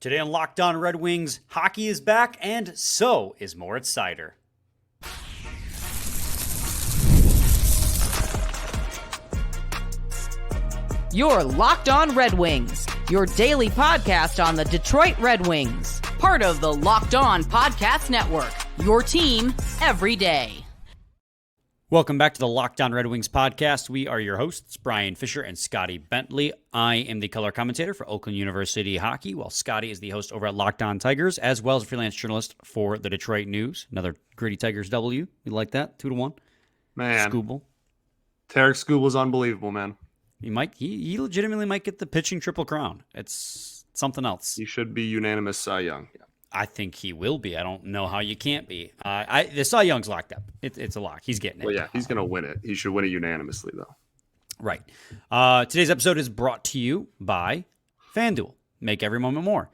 Today on Locked On Red Wings, hockey is back, and so is Moritz Seider. You're Locked On Red Wings, your daily podcast on the Detroit Red Wings. Part of the Locked On Podcast Network, your team every day. Welcome back to the Locked On Red Wings podcast. We are your hosts, Brian Fisher and Scotty Bentley. I am the color commentator for Oakland University Hockey, while Scotty is the host over at Locked On Tigers, as well as a freelance journalist for the Detroit News. Another gritty Tigers W. You like that? 2-1. Man. Scooble. Tarek Scooble's unbelievable, man. He legitimately might get the pitching triple crown. It's something else. He should be unanimous Cy Young. Yeah. I think he will be. I don't know how you can't be. The Cy Young's locked up. It's a lock. He's getting it. Well, yeah, he's going to win it. He should win it unanimously, though. Right. Today's episode is brought to you by FanDuel. Make every moment more.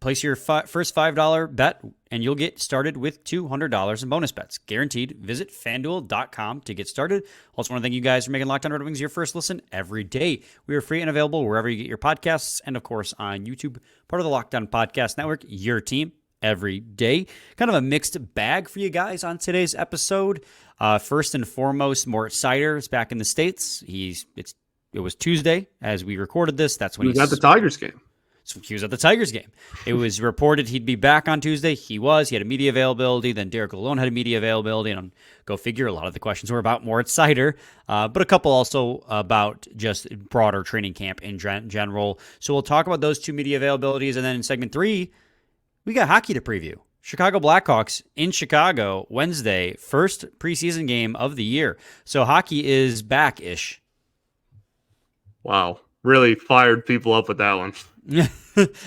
Place your first $5 bet, and you'll get started with $200 in bonus bets. Guaranteed. Visit FanDuel.com to get started. Also want to thank you guys for making Locked On Red Wings your first listen every day. We are free and available wherever you get your podcasts, and of course on YouTube, part of the Locked On Podcast Network, your team every day. Kind of a mixed bag for you guys on today's episode. First and foremost, Moritz Seider is back in the States. It was Tuesday as we recorded this. That's when he was at the Tigers game. So he was at the Tigers game. It was reported he'd be back on Tuesday. He was. He had a media availability. Then Derek Lalonde had a media availability. And go figure, a lot of the questions were about Moritz Seider, but a couple also about just broader training camp in general. So we'll talk about those two media availabilities. And then in segment 3, we got hockey to preview. Chicago Blackhawks in Chicago Wednesday, first preseason game of the year. So hockey is back-ish. Wow. Really fired people up with that one.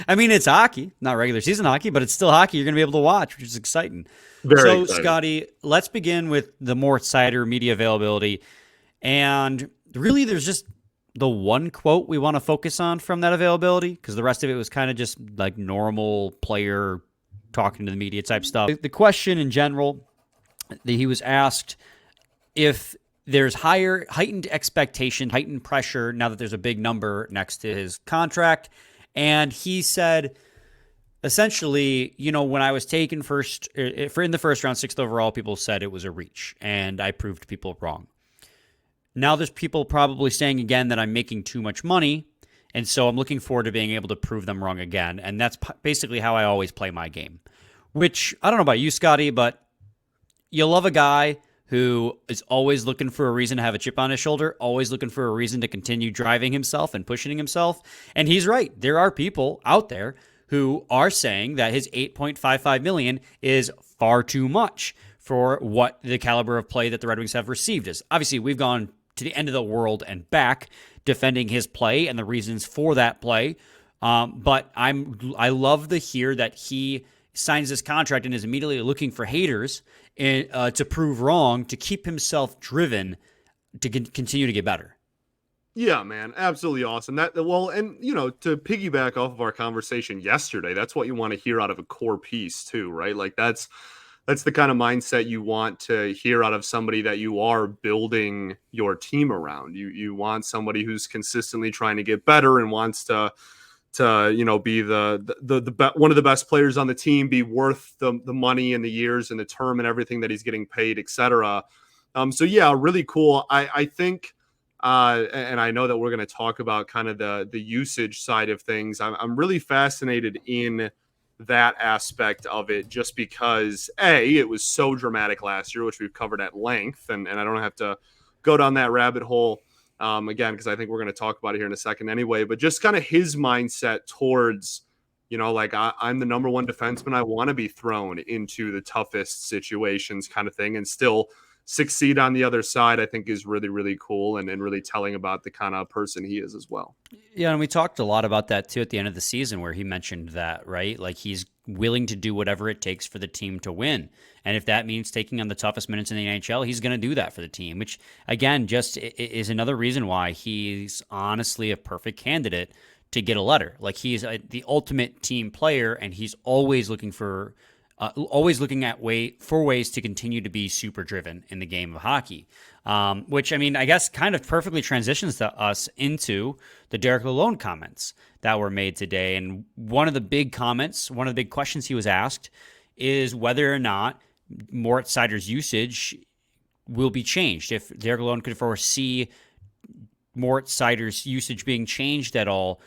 I mean, it's hockey, not regular season hockey, but it's still hockey you're going to be able to watch, which is exciting. Very exciting. Scotty, let's begin with the Moritz Seider media availability. And really, there's just the one quote we want to focus on from that availability, because the rest of it was kind of just like normal player talking to the media type stuff. The question in general that he was asked, if there's heightened expectation, heightened pressure now that there's a big number next to his contract. And he said, essentially, when I was taken in the first round, 6th overall, people said it was a reach, and I proved people wrong. Now there's people probably saying again that I'm making too much money, and so I'm looking forward to being able to prove them wrong again. And that's basically how I always play my game, which I don't know about you, Scotty, but you love a guy who is always looking for a reason to have a chip on his shoulder, always looking for a reason to continue driving himself and pushing himself. And he's right. There are people out there who are saying that his $8.55 million is far too much for what the caliber of play that the Red Wings have received is. Obviously, we've gone to the end of the world and back defending his play and the reasons for that play. But I love to hear that he signs this contract and is immediately looking for haters to prove wrong, to keep himself driven to continue to get better. Yeah, man, absolutely awesome. And to piggyback off of our conversation yesterday, that's what you want to hear out of a core piece too, right? Like that's the kind of mindset you want to hear out of somebody that you are building your team around. You want somebody who's consistently trying to get better and wants to be the one of the best players on the team, be worth the money and the years and the term and everything that he's getting paid, etc. So yeah, really cool. I think, and I know that we're going to talk about kind of the usage side of things. I'm really fascinated in that aspect of it, just because it was so dramatic last year, which we've covered at length, and I don't have to go down that rabbit hole again, because I think we're going to talk about it here in a second anyway, but just kind of his mindset towards, I'm the number one defenseman. I want to be thrown into the toughest situations kind of thing and still succeed on the other side, I think is really, really cool and really telling about the kind of person he is as well. Yeah, and we talked a lot about that too at the end of the season, where he mentioned that, right? Like, he's willing to do whatever it takes for the team to win. And if that means taking on the toughest minutes in the NHL, he's going to do that for the team, which, again, just is another reason why he's honestly a perfect candidate to get a letter. Like, he's the ultimate team player, and he's always looking for always looking at ways to continue to be super driven in the game of hockey. Which, I mean, I guess kind of perfectly transitions to us into the Derek Lalonde comments that were made today. And one of the big questions he was asked is whether or not Moritz Seider's usage will be changed. If Derek Lalonde could foresee Moritz Seider's usage being changed at all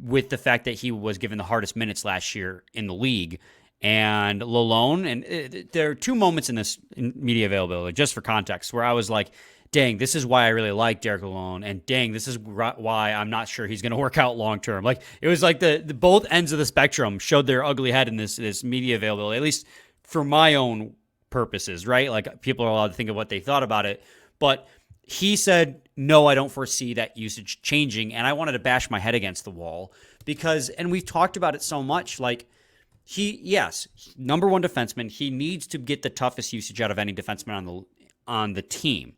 with the fact that he was given the hardest minutes last year in the league. And Lalonde, and there are two moments in this media availability, just for context, where I was like, dang, this is why I really like Derek Lalonde, and dang, this is why I'm not sure he's going to work out long term. Like, it was like the both ends of the spectrum showed their ugly head in this media availability, at least for my own purposes, right? Like, people are allowed to think of what they thought about it. But he said, no, I don't foresee that usage changing, and I wanted to bash my head against the wall because, and we've talked about it so much, like, yes, number one defenseman. He needs to get the toughest usage out of any defenseman on the team.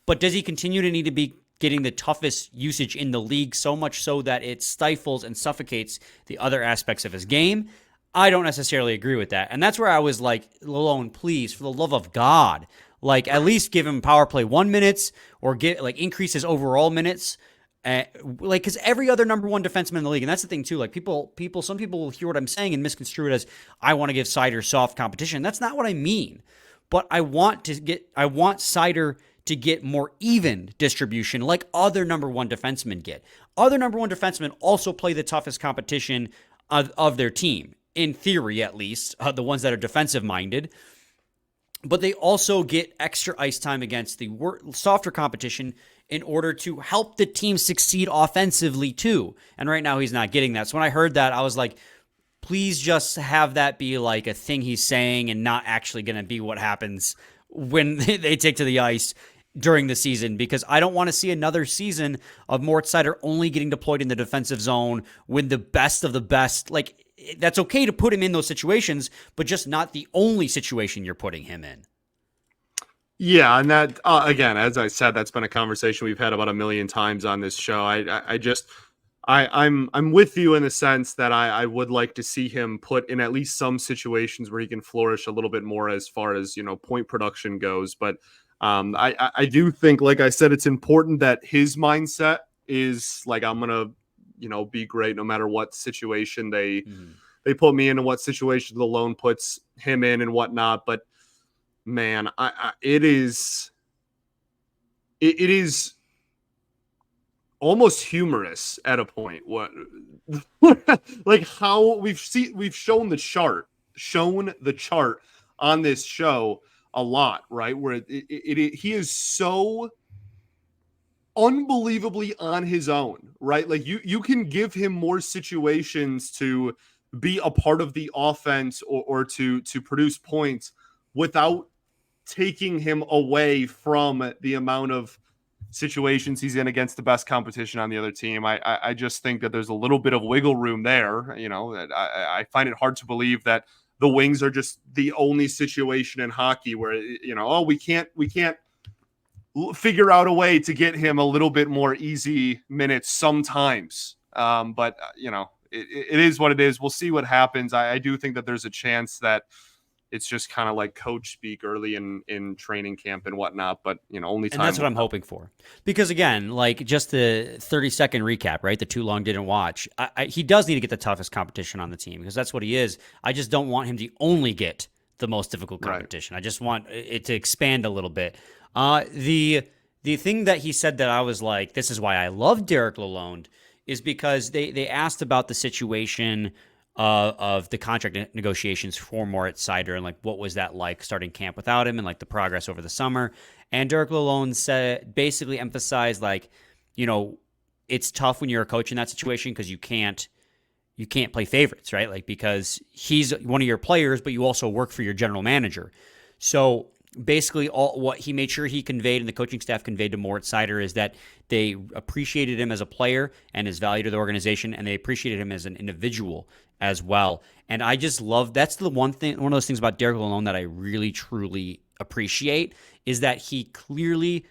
But does he continue to need to be getting the toughest usage in the league so much so that it stifles and suffocates the other aspects of his game? I don't necessarily agree with that. And that's where I was like, Lalonde, please, for the love of God, like, at least give him power play 1 minutes or increase his overall minutes. Because every other number one defenseman in the league, and that's the thing too, like some people will hear what I'm saying and misconstrue it as I want to give Cider soft competition. That's not what I mean. But I want Cider to get more even distribution like other number one defensemen get. Other number one defensemen also play the toughest competition of their team, in theory at least, the ones that are defensive minded. But they also get extra ice time against the softer competition in order to help the team succeed offensively too. And right now he's not getting that. So when I heard that, I was like, please just have that be like a thing he's saying and not actually going to be what happens when they take to the ice during the season, because I don't want to see another season of Moritz Seider only getting deployed in the defensive zone when the best of the best. Like, that's okay to put him in those situations, but just not the only situation you're putting him in. Yeah, and that again, as I said, that's been a conversation we've had about a million times on this show. I'm with you in the sense that I would like to see him put in at least some situations where he can flourish a little bit more as far as, point production goes. But I do think, like I said, it's important that his mindset is like, I'm gonna be great no matter what situation they put me in and what situation the loan puts him in and whatnot. But man, it is almost humorous at a point. What like how we've shown the chart on this show a lot, right? Where he is so unbelievably on his own, right? Like you can give him more situations to be a part of the offense or to produce points without taking him away from the amount of situations he's in against the best competition on the other team. I just think that there's a little bit of wiggle room there. I find it hard to believe that the Wings are just the only situation in hockey where, we can't figure out a way to get him a little bit more easy minutes sometimes. But it is what it is. We'll see what happens. I do think that there's a chance that it's just kind of like coach speak early in training camp and whatnot, but only time. And that's what I'm hoping for. Because again, like just the 30-second recap, right? The too long didn't watch. He does need to get the toughest competition on the team because that's what he is. I just don't want him to only get the most difficult competition. Right. I just want it to expand a little bit. The thing that he said that I was like, this is why I love Derek Lalonde, is because they asked about the situation of the contract negotiations for Moritz Seider and like what was that like starting camp without him and like the progress over the summer. And Derek Lalonde basically emphasized like, it's tough when you're a coach in that situation because you can't play favorites, right? Like because he's one of your players, but you also work for your general manager. So basically what he made sure he conveyed and the coaching staff conveyed to Moritz Seider is that they appreciated him as a player and his value to the organization, and they appreciated him as an individual as well. And I just love, that's the one of those things about Derek Lalonde that I really, truly appreciate is that he clearly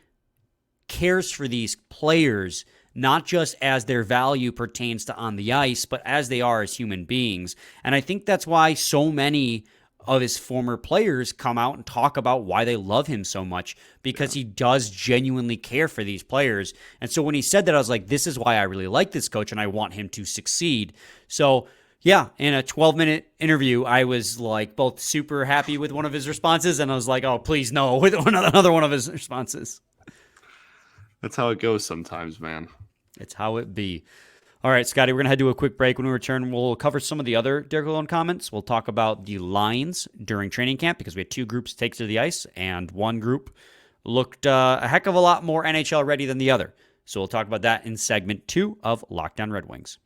cares for these players, not just as their value pertains to on the ice, but as they are as human beings. And I think that's why so many of his former players come out and talk about why they love him so much, because he does genuinely care for these players. And so when he said that, I was like, this is why I really like this coach and I want him to succeed. So yeah, in a 12-minute interview, I was like both super happy with one of his responses and I was like, oh, please no, with another one of his responses. That's how it goes sometimes, man. It's how it be. All right, Scotty, we're going to head to a quick break. When we return, we'll cover some of the other Derek Lalonde comments. We'll talk about the lines during training camp because we had two groups take to the ice, and one group looked a heck of a lot more NHL ready than the other. So we'll talk about that in segment 2 of Locked On Red Wings.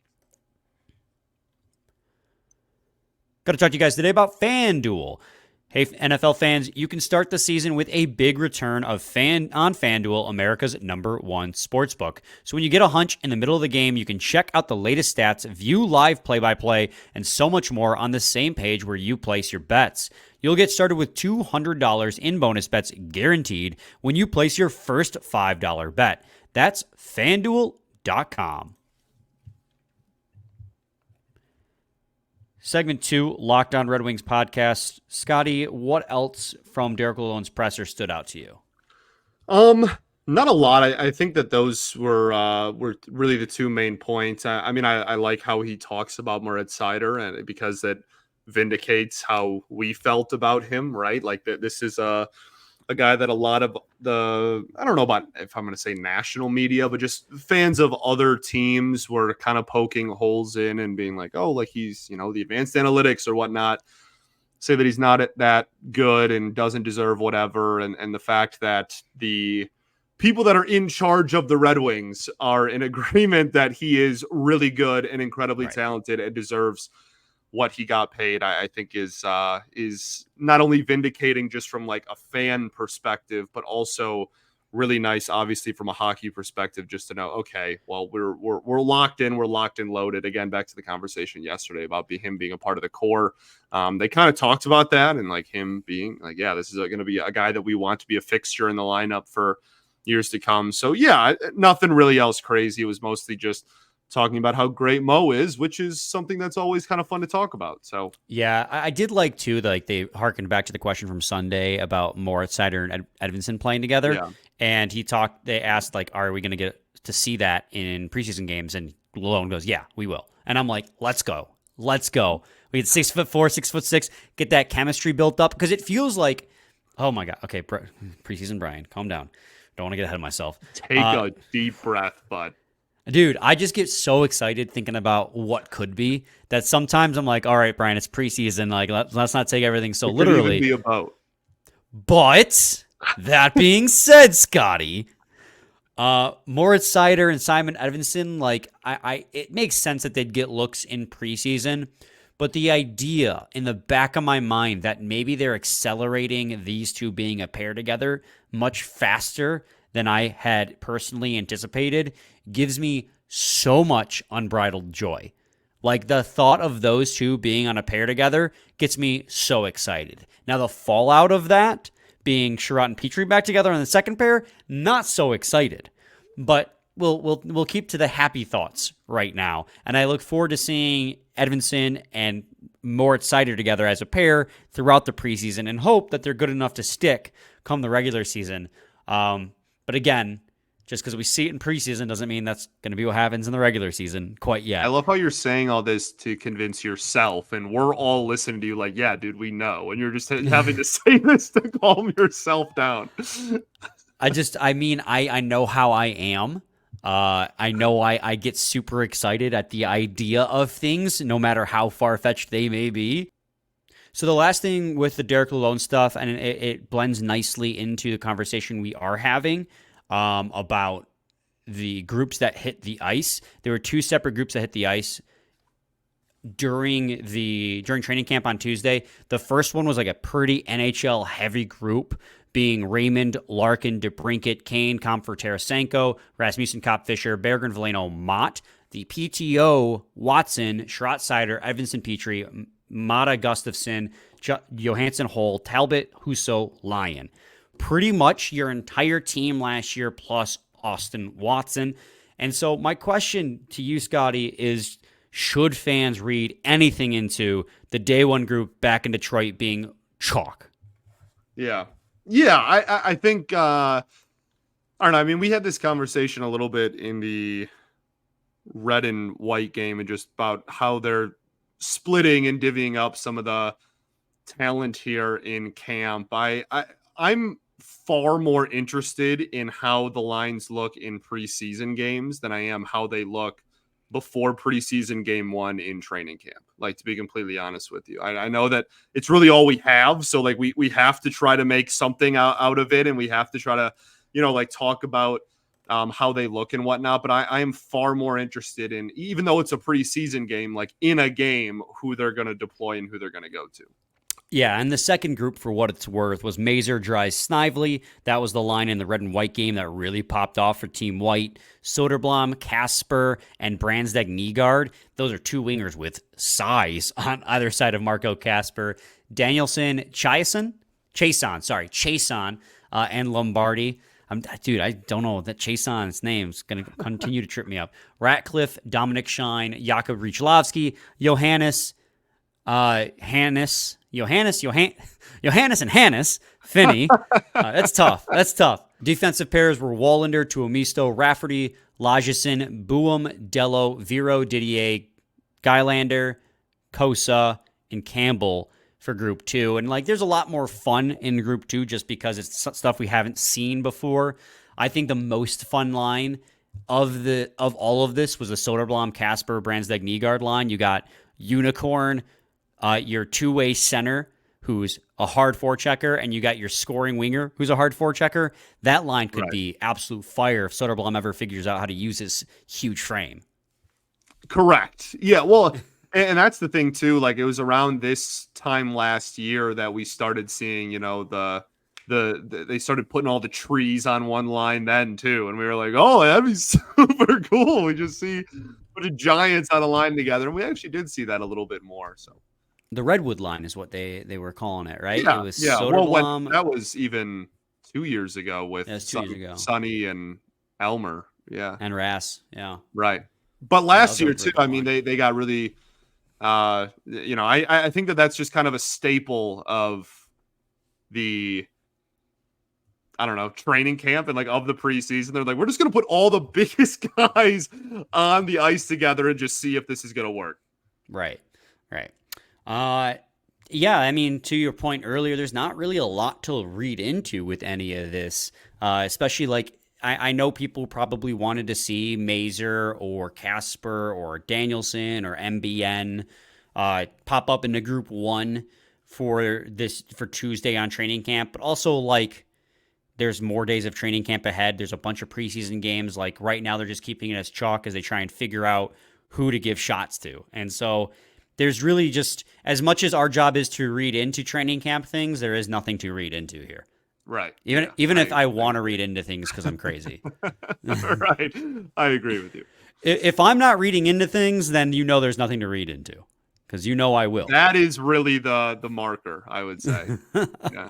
Got to talk to you guys today about FanDuel. Hey, NFL fans, you can start the season with a big return of FanDuel, America's #1 sportsbook. So when you get a hunch in the middle of the game, you can check out the latest stats, view live play-by-play, and so much more on the same page where you place your bets. You'll get started with $200 in bonus bets guaranteed when you place your first $5 bet. That's FanDuel.com. Segment 2, Locked On Red Wings podcast. Scotty, what else from Derek Lalonde's presser stood out to you? Not a lot. I think that those were really the two main points. I mean, I like how he talks about Moritz Seider, and because it vindicates how we felt about him, right? Like this is a guy that a lot of I don't know about if I'm going to say national media, but just fans of other teams were kind of poking holes in and being like, oh, like he's, the advanced analytics or whatnot, say that he's not that good and doesn't deserve whatever. And the fact that the people that are in charge of the Red Wings are in agreement that he is really good and incredibly talented and deserves what he got paid, I think is not only vindicating just from like a fan perspective, but also really nice, obviously from a hockey perspective, just to know, okay, well, we're locked in, loaded. Again, back to the conversation yesterday about him being a part of the core. They kind of talked about that and like him being like, yeah, this is going to be a guy that we want to be a fixture in the lineup for years to come. So yeah, nothing really else crazy. It was mostly just talking about how great Mo is, which is something that's always kind of fun to talk about. So yeah, I did like too, like they harkened back to the question from Sunday about Moritz Seider and Edvinsson playing together. Yeah. And they asked like, are we going to get to see that in preseason games? And Lalonde goes, yeah, we will. And I'm like, let's go. We get 6'4", 6'6", get that chemistry built up. Cause it feels like, oh my God. Okay. Preseason Brian, calm down. Don't want to get ahead of myself. Take a deep breath, bud. Dude, I just get so excited thinking about what could be that sometimes I'm like, all right, Brian, it's preseason. Like, let's not take everything so literally. Could even be a boat. But that being said, Scotty, Moritz Seider and Simon Edvinsson, like, it makes sense that they'd get looks in preseason. But the idea in the back of my mind that maybe they're accelerating these two being a pair together much faster than I had personally anticipated gives me so much unbridled joy. Like the thought of those two being on a pair together gets me so excited. Now the fallout of that being Sherratt and Petrie back together on the second pair, not so excited. But we'll keep to the happy thoughts right now. And I look forward to seeing Edvinsson and Moritz Seider together as a pair throughout the preseason and hope that they're good enough to stick come the regular season. But again, just because we see it in preseason doesn't mean that's going to be what happens in the regular season quite yet. I love how you're saying all this to convince yourself, and we're all listening to you like, yeah, dude, we know. And you're just having to say this to calm yourself down. I know how I am. I know I get super excited at the idea of things, no matter how far-fetched they may be. So the last thing with the Derek Lalonde stuff, and it blends nicely into the conversation we are having about the groups that hit the ice. There were two separate groups that hit the ice during training camp on Tuesday. The first one was like a pretty NHL heavy group, being Raymond, Larkin, DeBrincat, Kane, Comfort, Tarasenko, Rasmussen, Kopp, Fischer, Berggren, Veleno, Mott. The PTO, Watson, Sherratt, Cider, Edvinsson, Petrie, Mata, Gustafsson, Johansson, Hole, Talbot, Husso, Lyon. Pretty much your entire team last year plus Austin Watson. And so my question to you, Scotty, is should fans read anything into the day one group back in Detroit being chalk? Yeah. Yeah, I think I don't know. I mean, we had this conversation a little bit in the red and white game and just about how they're splitting and divvying up some of the talent here in camp. I'm far more interested in how the lines look in preseason games than I am how they look before preseason game one in training camp. Like, to be completely honest with you, I know that it's really all we have. So like we have to try to make something out of it, and we have to try to, like talk about how they look and whatnot. But I am far more interested in, even though it's a preseason game, like in a game, who they're going to deploy and who they're going to go to. Yeah, and the second group, for what it's worth, was Mazur, Dries, Snively. That was the line in the red and white game that really popped off for Team White. Soderblom, Casper, and Brandsegg-Nygard. Those are two wingers with size on either side of Marco Casper. Danielson, Chason, and Lombardi. Dude, I don't know that Chason's name's going to continue to trip me up. Ratcliffe, Dominic Shine, Jakub Richlovsky, Johannes and Hannes, Finney. That's tough. Defensive pairs were Wallander, Tuomisto, Rafferty, Lajeson, Boom, Dello, Vero, Didier, Gylander, Kosa, and Campbell for Group 2. And like, there's a lot more fun in Group 2 just because it's stuff we haven't seen before. I think the most fun line of all of this was the Soderblom, Casper, Brandsegg-Nygard line. You got Unicorn, your two-way center, who's a hard forechecker, and you got your scoring winger, who's a hard forechecker. That line could be absolute fire if Soderblom ever figures out how to use his huge frame. Correct. Yeah, well, and that's the thing, too. Like, it was around this time last year that we started seeing, they started putting all the trees on one line then, too. And we were like, oh, that'd be super cool. We just see a bunch of giants on a line together. And we actually did see that a little bit more, so. The Redwood line is what they were calling it, right? Yeah, it was Soderblom. That was even 2 years ago with Sonny and Elmer. Yeah. And Rass. Yeah. Right. But last year, too, I mean, they got really, I think that's just kind of a staple of the, I don't know, training camp and like of the preseason. They're like, we're just going to put all the biggest guys on the ice together and just see if this is going to work. Right. Yeah, I mean, to your point earlier, there's not really a lot to read into with any of this, especially like I know people probably wanted to see Mazur or Casper or Danielson or MBN pop up into Group 1 for Tuesday on training camp, but also like there's more days of training camp ahead. There's a bunch of preseason games. Like right now, they're just keeping it as chalk as they try and figure out who to give shots to, and so. There's really just, as much as our job is to read into training camp things, there is nothing to read into here. Right. Even if I want to read into things because I'm crazy. Right. I agree with you. If I'm not reading into things, then there's nothing to read into because I will. That is really the marker, I would say. Yeah.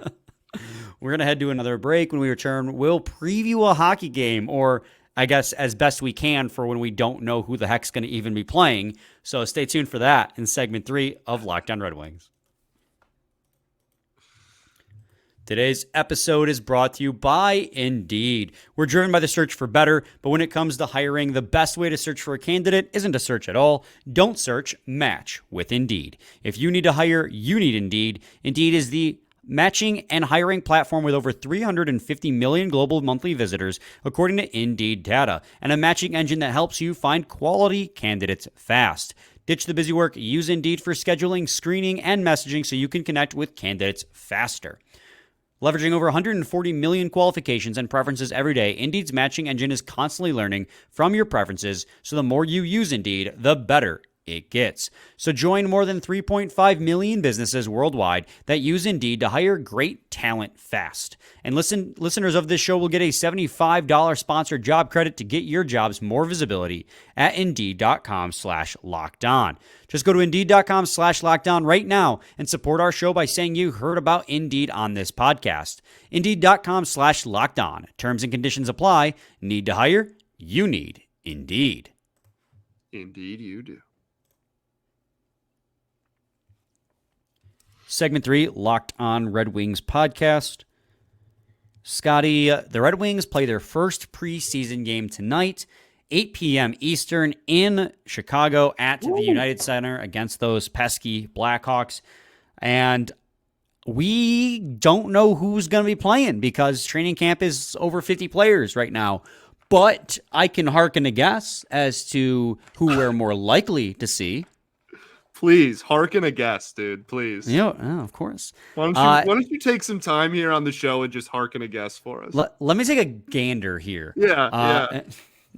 We're going to head to another break. When we return, we'll preview a hockey game, or I guess as best we can for when we don't know who the heck's going to even be playing. So stay tuned for that in segment 3 of Locked On Red Wings. Today's episode is brought to you by Indeed. We're driven by the search for better, but when it comes to hiring, the best way to search for a candidate isn't to search at all. Don't search, match with Indeed. If you need to hire, you need Indeed. Indeed is the matching and hiring platform with over 350 million global monthly visitors, according to Indeed data, and a matching engine that helps you find quality candidates fast. Ditch the busy work. Use Indeed for scheduling, screening, and messaging so you can connect with candidates faster. Leveraging over 140 million qualifications and preferences every day, Indeed's matching engine is constantly learning from your preferences, so the more you use Indeed, the better it gets. So join more than 3.5 million businesses worldwide that use Indeed to hire great talent fast. And listeners of this show will get a $75 sponsored job credit to get your jobs more visibility at Indeed.com/lockedon. Just go to Indeed.com/lockedon right now and support our show by saying you heard about Indeed on this podcast. Indeed.com/lockedon. Terms and conditions apply. Need to hire? You need Indeed. Indeed you do. Segment 3, Locked On Red Wings podcast. Scotty, the Red Wings play their first preseason game tonight, 8 p.m. Eastern in Chicago at the United Center against those pesky Blackhawks. And we don't know who's going to be playing because training camp is over 50 players right now. But I can hearken a guess as to who we're more likely to see. Please, hearken a guess, dude. Please. Yeah, of course. Why don't you take some time here on the show and just hearken a guess for us? Let me take a gander here. Yeah.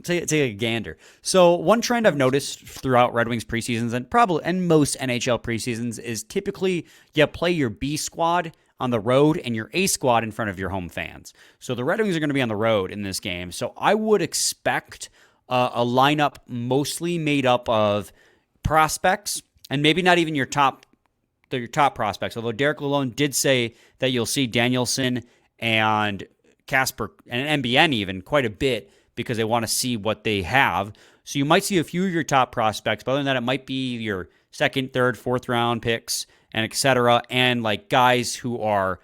Take a gander. So one trend I've noticed throughout Red Wings preseasons and most NHL preseasons is typically you play your B squad on the road and your A squad in front of your home fans. So the Red Wings are going to be on the road in this game. So I would expect a lineup mostly made up of prospects. And maybe not even your top prospects, although Derek Lalonde did say that you'll see Danielson and Casper and NBN even quite a bit because they want to see what they have. So you might see a few of your top prospects, but other than that, it might be your second, third, fourth round picks and et cetera, and like guys who are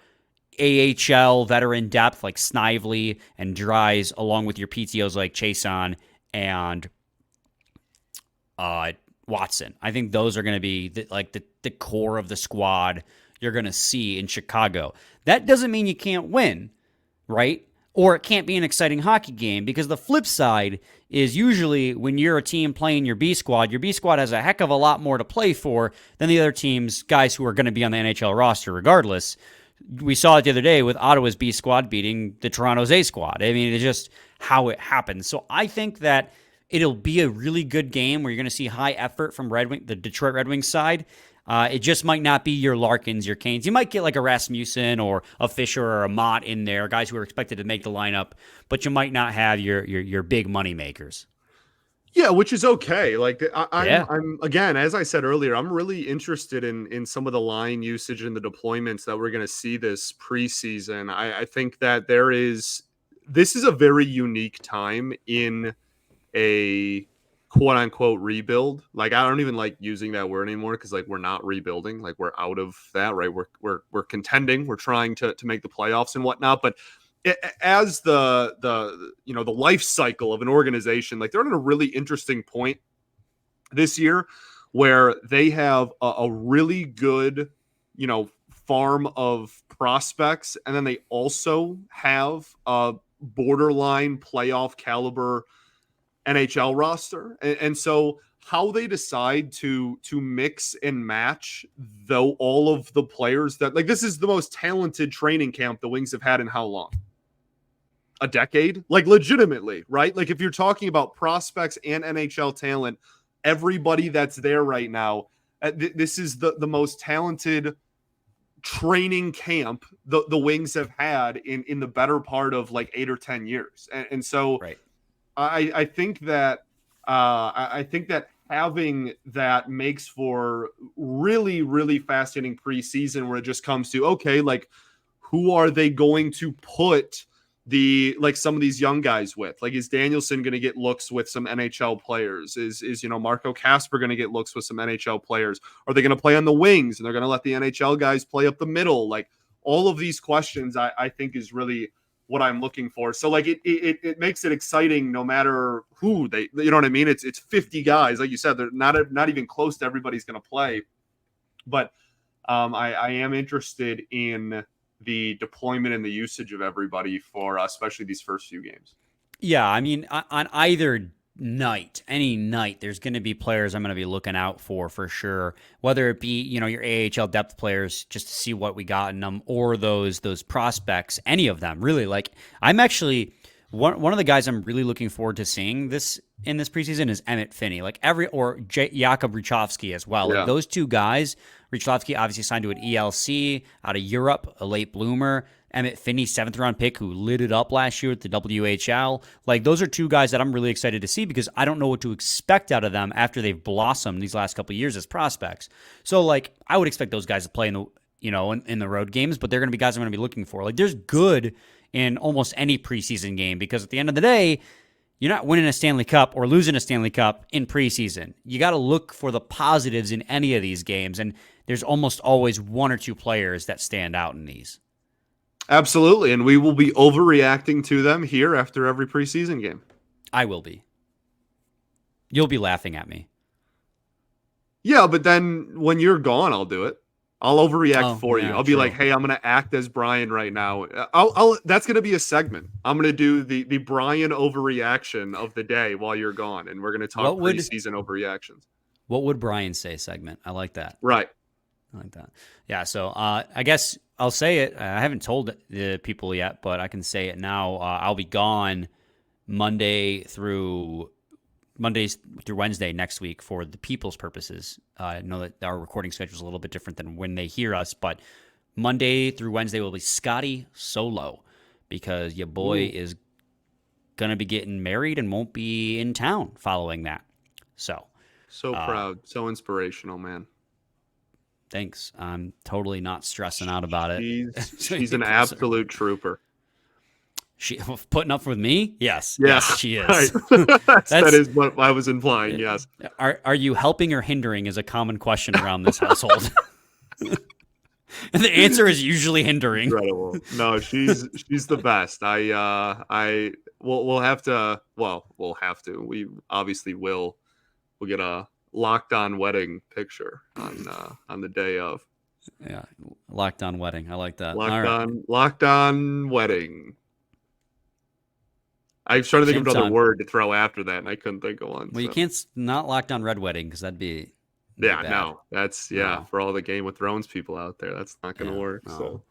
AHL veteran depth like Snively and Dries, along with your PTOs like Chason and Watson. I think those are going to be the core of the squad you're going to see in Chicago. That doesn't mean you can't win, right? Or it can't be an exciting hockey game, because the flip side is usually when you're a team playing your B squad has a heck of a lot more to play for than the other team's guys who are going to be on the NHL roster regardless. We saw it the other day with Ottawa's B squad beating the Toronto's A squad. I mean, it's just how it happens. So I think that it'll be a really good game where you're going to see high effort from the Detroit Red Wings side. It just might not be your Larkins, your Canes. You might get like a Rasmussen or a Fisher or a Mott in there, guys who are expected to make the lineup, but you might not have your big money makers. Yeah, which is okay. Like I'm again, as I said earlier, I'm really interested in some of the line usage and the deployments that we're going to see this preseason. I think that this is a very unique time in a quote unquote rebuild. Like, I don't even like using that word anymore, because like we're not rebuilding, like we're out of that, right? We're contending, we're trying to make the playoffs and whatnot. But as the life cycle of an organization, like they're at a really interesting point this year where they have a really good, farm of prospects, and then they also have a borderline playoff caliber NHL roster. And so how they decide to mix and match though all of the players that, like, this is the most talented training camp the Wings have had in how long? A decade? Like, legitimately, right? Like, if you're talking about prospects and NHL talent, everybody that's there right now, this is the most talented training camp the Wings have had in the better part of like 8 or 10 years. And so right. I think that having that makes for really, really fascinating preseason, where it just comes to, okay, like, who are they going to put some of these young guys with? Like, is Danielson going to get looks with some NHL players? Is Marco Kasper going to get looks with some NHL players? Are they going to play on the wings and they're going to let the NHL guys play up the middle? Like, all of these questions I think is really what I'm looking for. So like it makes it exciting no matter who they, you know what I mean? It's 50 guys. Like you said, they're not even close to everybody's going to play. But I am interested in the deployment and the usage of everybody for especially these first few games. Yeah, I mean, on either night, any night, there's going to be players I'm going to be looking out for sure. Whether it be, your AHL depth players, just to see what we got in them, or those prospects, any of them, really. Like, I'm actually one of the guys I'm really looking forward to seeing in this preseason is Emmett Finney, Jakub Richovsky as well. Yeah. Like, those two guys. Richovsky obviously signed to an ELC out of Europe, a late bloomer. Emmett Finney, 7th round pick, who lit it up last year at the WHL. Like, those are two guys that I'm really excited to see, because I don't know what to expect out of them after they've blossomed these last couple of years as prospects. So, like, I would expect those guys to play in the road games, but they're going to be guys I'm going to be looking for. Like, there's good in almost any preseason game, because at the end of the day, you're not winning a Stanley Cup or losing a Stanley Cup in preseason. You got to look for the positives in any of these games, and there's almost always one or two players that stand out in these. Absolutely, and we will be overreacting to them here after every preseason game. I will be. You'll be laughing at me. Yeah, but then when you're gone, I'll do it. I'll overreact for you. I'll be like, hey, I'm going to act as Brian right now. That's going to be a segment. I'm going to do the Brian overreaction of the day while you're gone, and we're going to talk preseason overreactions. What would Brian say segment? I like that. Right. I like that. Yeah, so I guess I'll say it. I haven't told the people yet, but I can say it now. I'll be gone Mondays through Wednesday next week for the people's purposes. I know that our recording schedule is a little bit different than when they hear us, but Monday through Wednesday will be Scotty solo because your boy is going to be getting married and won't be in town following that. So proud, so inspirational, man. Thanks. I'm totally not stressing out about it. She's an absolute trooper. She putting up with me? Yes. Yeah, yes, she is. Right. That is what I was implying. Yes. Are you helping or hindering is a common question around this household. And the answer is usually hindering. Incredible. No, she's the best. We'll have to. We obviously will. We'll get a locked on wedding picture on the day of. Yeah, locked on wedding. I like that. Locked on wedding. I was trying to think of another word to throw after that, and I couldn't think of one. Well, you can't not locked on red wedding because that'd be bad. No. That's for all the Game of Thrones people out there. That's not going to work. No.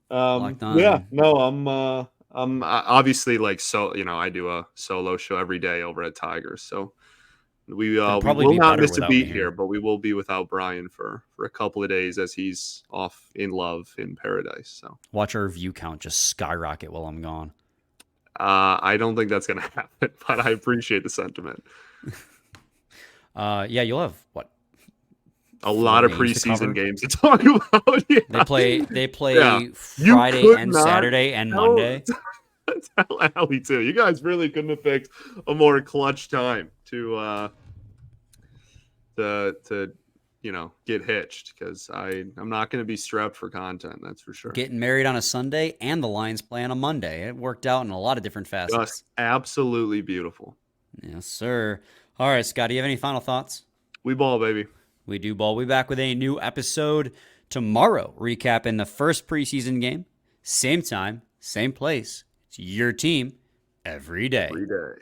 So, I'm obviously I do a solo show every day over at Tigers, so we will not miss a beat here, but we will be without Brian for a couple of days as he's off in love in paradise. So watch our view count just skyrocket while I'm gone. I don't think that's going to happen, but I appreciate the sentiment. You'll have what? A lot of preseason games to talk about. Yeah. They play Friday and Saturday and Monday. Tell Allie too. You guys really couldn't have picked a more clutch time to get hitched, because I'm not going to be strapped for content. That's for sure. Getting married on a Sunday and the Lions play on a Monday. It worked out in a lot of different facets. Just absolutely beautiful. Yes, sir. All right, Scott, do you have any final thoughts? We ball, baby. We do ball. We'll be back with a new episode tomorrow, recapping the first preseason game. Same time, same place. It's your team every day. Every day.